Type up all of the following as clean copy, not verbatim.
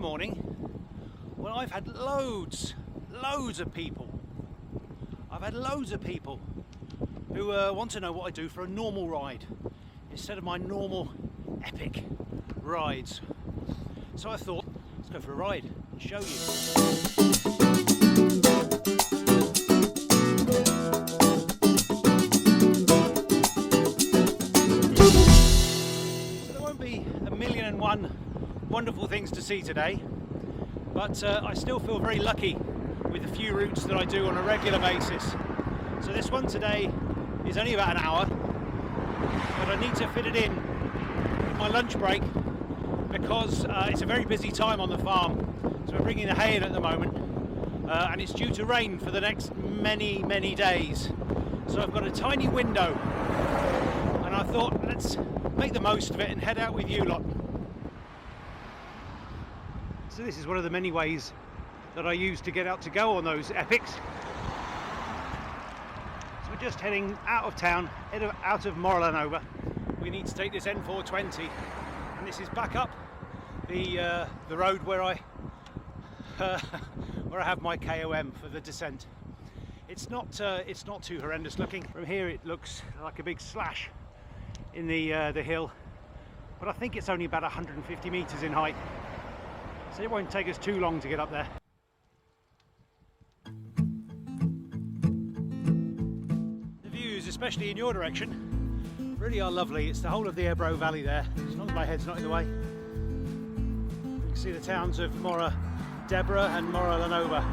morning when I've had loads of people. I've had loads of people who want to know what I do for a normal ride instead of my normal epic rides. So I thought, let's go for a ride and show you. So there won't be a million and one wonderful things to see today, but I still feel very lucky with the few routes that I do on a regular basis. So this one today is only about an hour, but I need to fit it in with my lunch break because it's a very busy time on the farm. So we're bringing the hay in at the moment, and it's due to rain for the next many days. So I've got a tiny window, and I thought let's make the most of it and head out with you lot. So this is one of the many ways that I use to get out to go on those epics. So we're just heading out of town, out of Morelanova. We need to take this N420, and this is back up the road where I have my KOM for the descent. It's not too horrendous looking. From here it looks like a big slash in the hill, but I think it's only about 150 meters in height. So it won't take us too long to get up there. The views, especially in your direction, really are lovely. It's the whole of the Ebro Valley there, as long as my head's not in the way. You can see the towns of Mora Deborah and Morelanova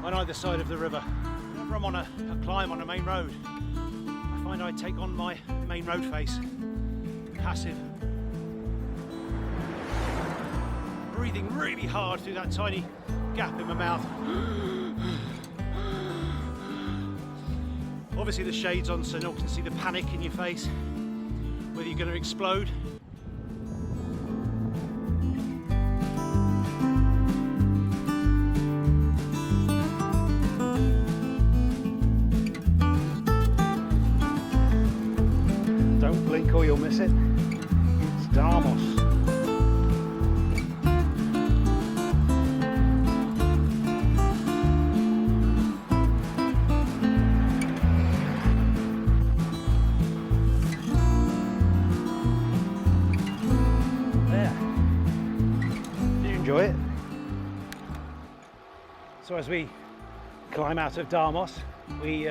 on either side of the river. Whenever I'm on a climb on a main road, I find I take on my main road face, passive. Breathing really hard through that tiny gap in my mouth. Obviously the shade's on so no one can see the panic in your face, whether you're going to explode. Don't blink or you'll miss it. It's Damos. Enjoy it. So as we climb out of Damos, we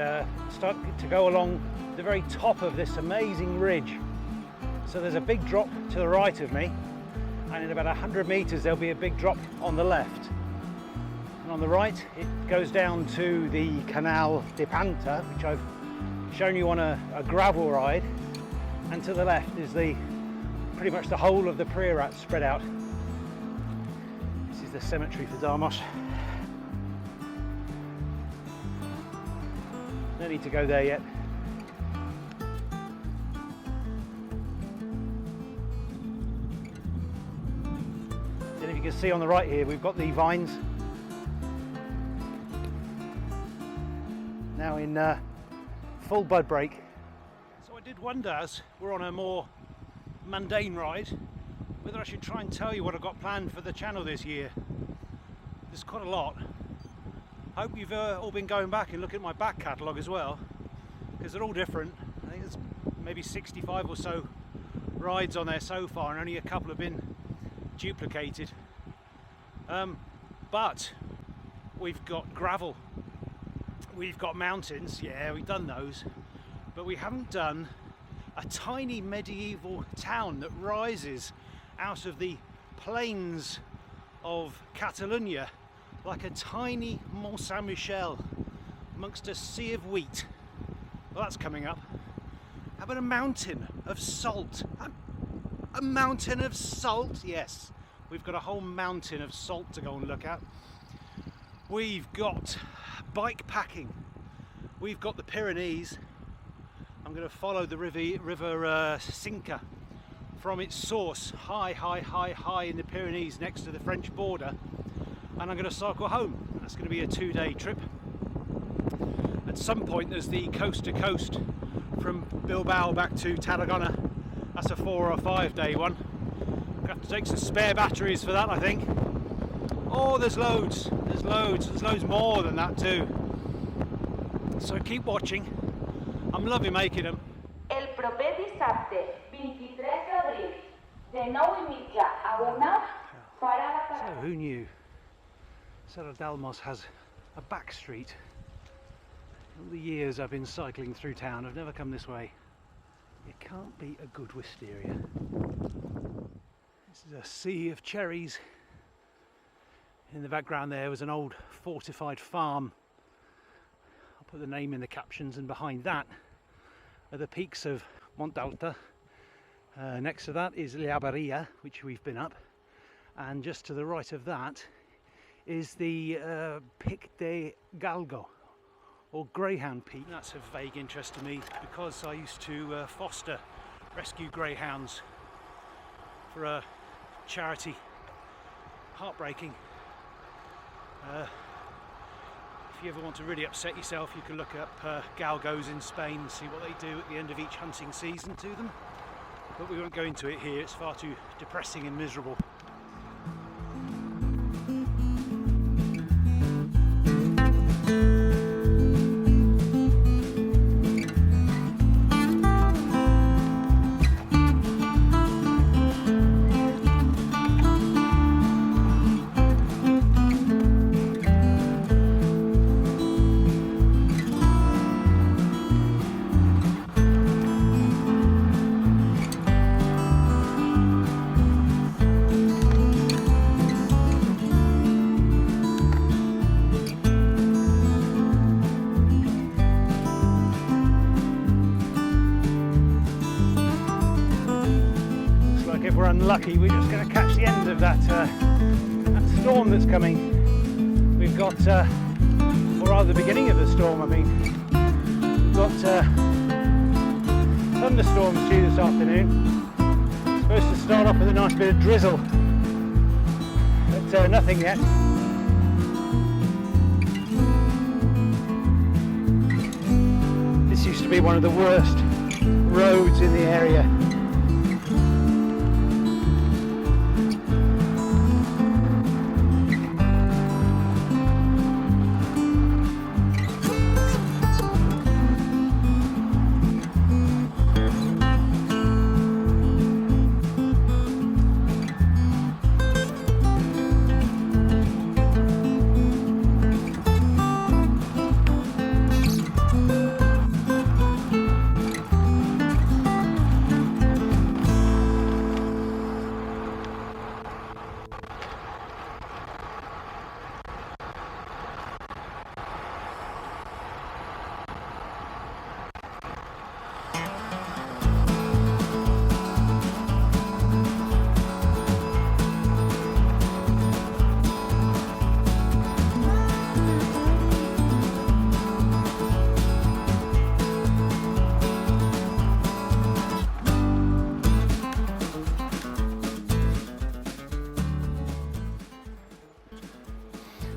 start to go along the very top of this amazing ridge. So there's a big drop to the right of me, and in about 100 meters there'll be a big drop on the left. And on the right it goes down to the Canal de Panta, which I've shown you on a gravel ride, and to the left is pretty much the whole of the Priorat spread out. The cemetery for Damos. No need to go there yet. And if you can see on the right here, we've got the vines now in full bud break. So I did wonder, as we're on a more mundane ride, whether I should try and tell you what I've got planned for the channel this year. There's quite a lot. I hope you've all been going back and looking at my back catalogue as well, because they're all different. I think there's maybe 65 or so rides on there so far, and only a couple have been duplicated. But we've got gravel, we've got mountains, yeah, we've done those, but we haven't done a tiny medieval town that rises out of the plains of Catalonia like a tiny Mont Saint-Michel amongst a sea of wheat. Well, that's coming up. How about a mountain of salt? A mountain of salt? Yes, we've got a whole mountain of salt to go and look at. We've got bike packing. We've got the Pyrenees. I'm going to follow the river Cinca from its source high in the Pyrenees next to the French border, and I'm going to cycle home. That's going to be a 2-day trip. At some point there's the coast to coast from Bilbao back to Tarragona. That's a 4 or 5 day one. I'll have to take some spare batteries for that, I think. Oh, there's loads more than that too. So keep watching. I'm loving making them. El proper dissabte, 23 d'abril, de 9:30 a 1, parada per... So who knew? Serra d'Almos has a back street. All the years I've been cycling through town, I've never come this way. It can't be a good wisteria. This is a sea of cherries. In the background there was an old fortified farm. I'll put the name in the captions, and behind that are the peaks of Mont Delta. Next to that is Orbea, which we've been up, and just to the right of that is the Pic de Galgo, or Greyhound Peak. That's of vague interest to me because I used to foster rescue greyhounds for a charity. Heartbreaking. If you ever want to really upset yourself, you can look up galgos in Spain and see what they do at the end of each hunting season to them. But we won't go into it here, it's far too depressing and miserable. If we're unlucky, we're just going to catch the end of that storm that's coming. We've got, or rather the beginning of the storm, I mean. We've got thunderstorms due this afternoon. It's supposed to start off with a nice bit of drizzle, but nothing yet. This used to be one of the worst roads in the area.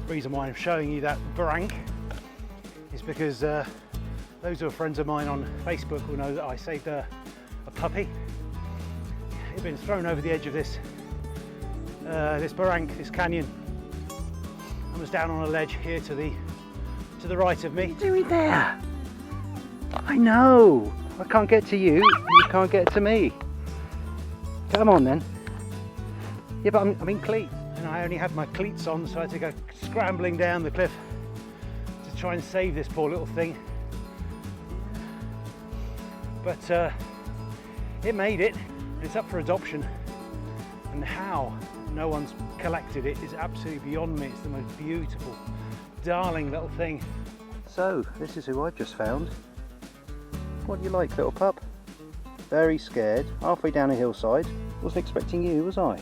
The reason why I'm showing you that barrank is because those who are friends of mine on Facebook will know that I saved a puppy. It had been thrown over the edge of this barrank, this canyon, and was down on a ledge here to the right of me. What are you doing there? I know, I can't get to you, you can't get to me. Come on then. Yeah, but I'm in cleats. And I only had my cleats on, so I had to go scrambling down the cliff to try and save this poor little thing. But it made it. It's up for adoption, and how no one's collected it is absolutely beyond me. It's the most beautiful, darling little thing. So this is who I've just found. What do you like, little pup? Very scared, halfway down a hillside. Wasn't expecting you, was I?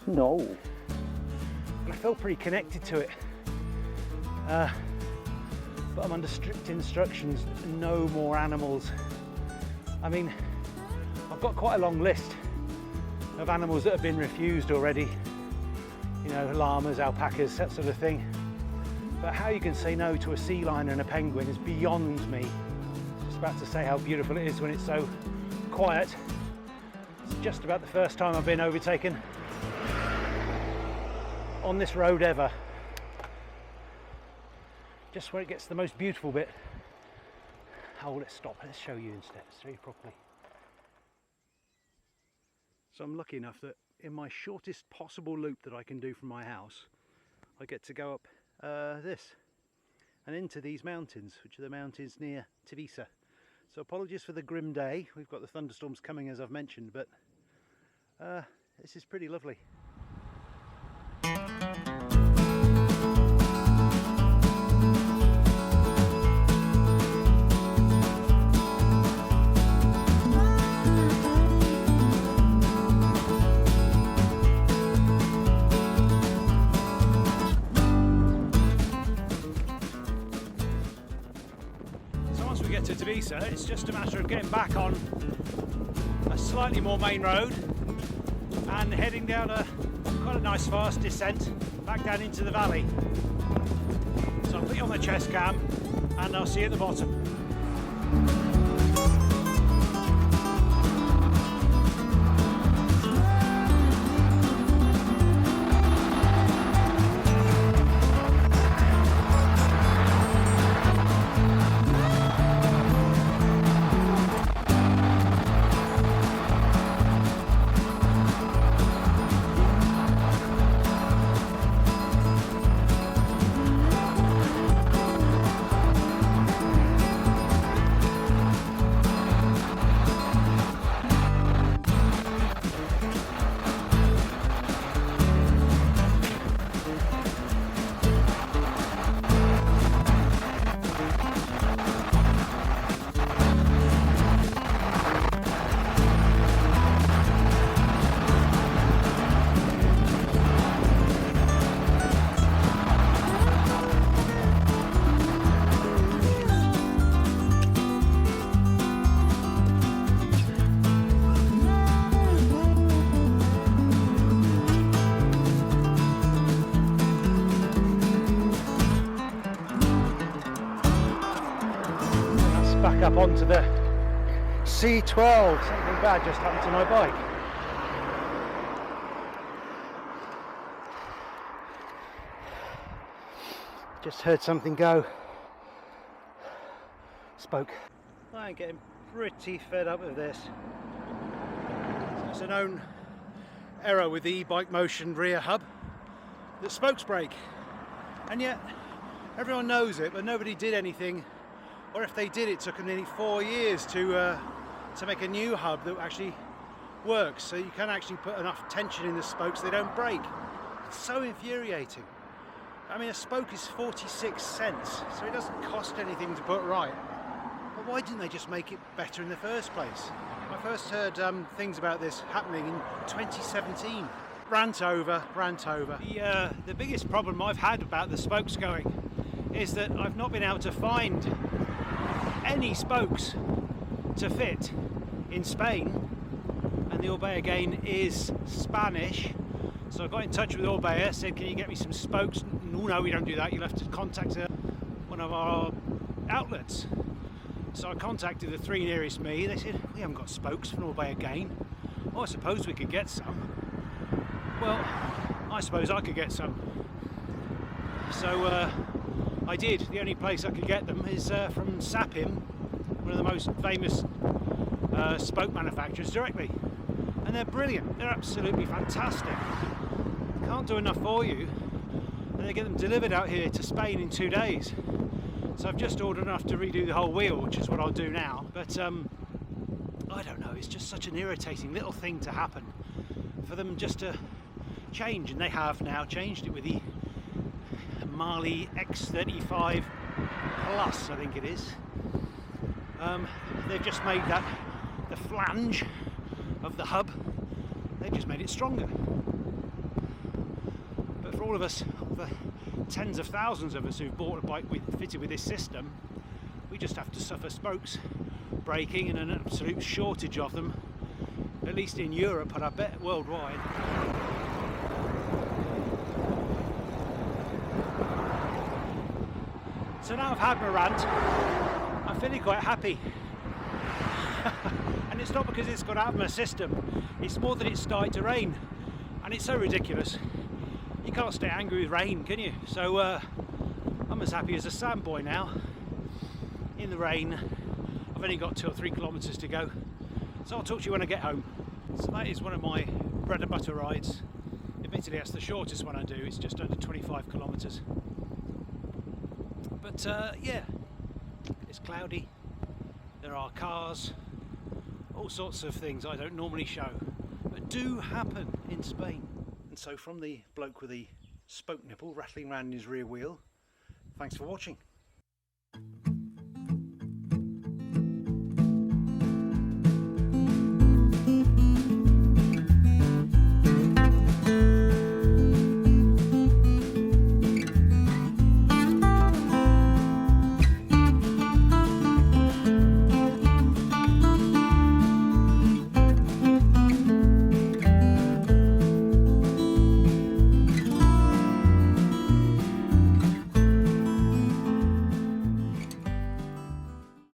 No. And I felt pretty connected to it. But I'm under strict instructions, no more animals. I mean, I've got quite a long list of animals that have been refused already. You know, llamas, alpacas, that sort of thing. But how you can say no to a sea lion and a penguin is beyond me. Just about to say how beautiful it is when it's so quiet. It's just about the first time I've been overtaken. on this road ever. Just where it gets the most beautiful bit. Oh, let's stop. Let's show you instead. Show you properly. So I'm lucky enough that in my shortest possible loop that I can do from my house, I get to go up this and into these mountains, which are the mountains near Tivisa. So apologies for the grim day. We've got the thunderstorms coming, as I've mentioned, but this is pretty lovely. To Tivisa, it's just a matter of getting back on a slightly more main road and heading down quite a nice fast descent back down into the valley. So I'll put you on the chest cam and I'll see you at the bottom. Up onto the C12. Something bad just happened to my bike. Just heard something go. Spoke. I'm getting pretty fed up with this. It's a known error with the e-bike motion rear hub that spokes break, and yet everyone knows it, but nobody did anything. Or if they did, it took them nearly 4 years to make a new hub that actually works. So you can actually put enough tension in the spokes so they don't break. It's so infuriating. I mean, a spoke is 46 cents, so it doesn't cost anything to put right. But why didn't they just make it better in the first place? I first heard things about this happening in 2017. Rant over. The biggest problem I've had about the spokes going is that I've not been able to find any spokes to fit in Spain, and the Orbea again is Spanish, so I got in touch with Orbea, said can you get me some spokes. No, we don't do that, you'll have to contact one of our outlets. So I contacted the 3 nearest me. They said we haven't got spokes from Orbea again. Oh, I suppose we could get some. Well, I suppose I could get some. So I did. The only place I could get them is from Sapim, one of the most famous spoke manufacturers, directly. And they're brilliant. They're absolutely fantastic. Can't do enough for you. And they get them delivered out here to Spain in 2 days. So I've just ordered enough to redo the whole wheel, which is what I'll do now. But I don't know, it's just such an irritating little thing to happen for them just to change. And they have now changed it with the Mali X35 Plus, I think it is. They've just made that the flange of the hub, they've just made it stronger. But for all of us, the tens of thousands of us who've bought a bike fitted with this system, we just have to suffer spokes breaking and an absolute shortage of them, at least in Europe, and I bet worldwide. So now I've had my rant, I'm feeling quite happy. And it's not because it's got out of my system, it's more that it's started to rain. And it's so ridiculous. you can't stay angry with rain, can you? So I'm as happy as a sandboy now in the rain. I've only got 2 or 3 kilometres to go, so I'll talk to you when I get home. So that is one of my bread and butter rides. Admittedly that's the shortest one I do, it's just under 25 kilometres. But yeah, it's cloudy, there are cars, all sorts of things I don't normally show, but do happen in Spain. And so from the bloke with the spoke nipple rattling around in his rear wheel, thanks for watching.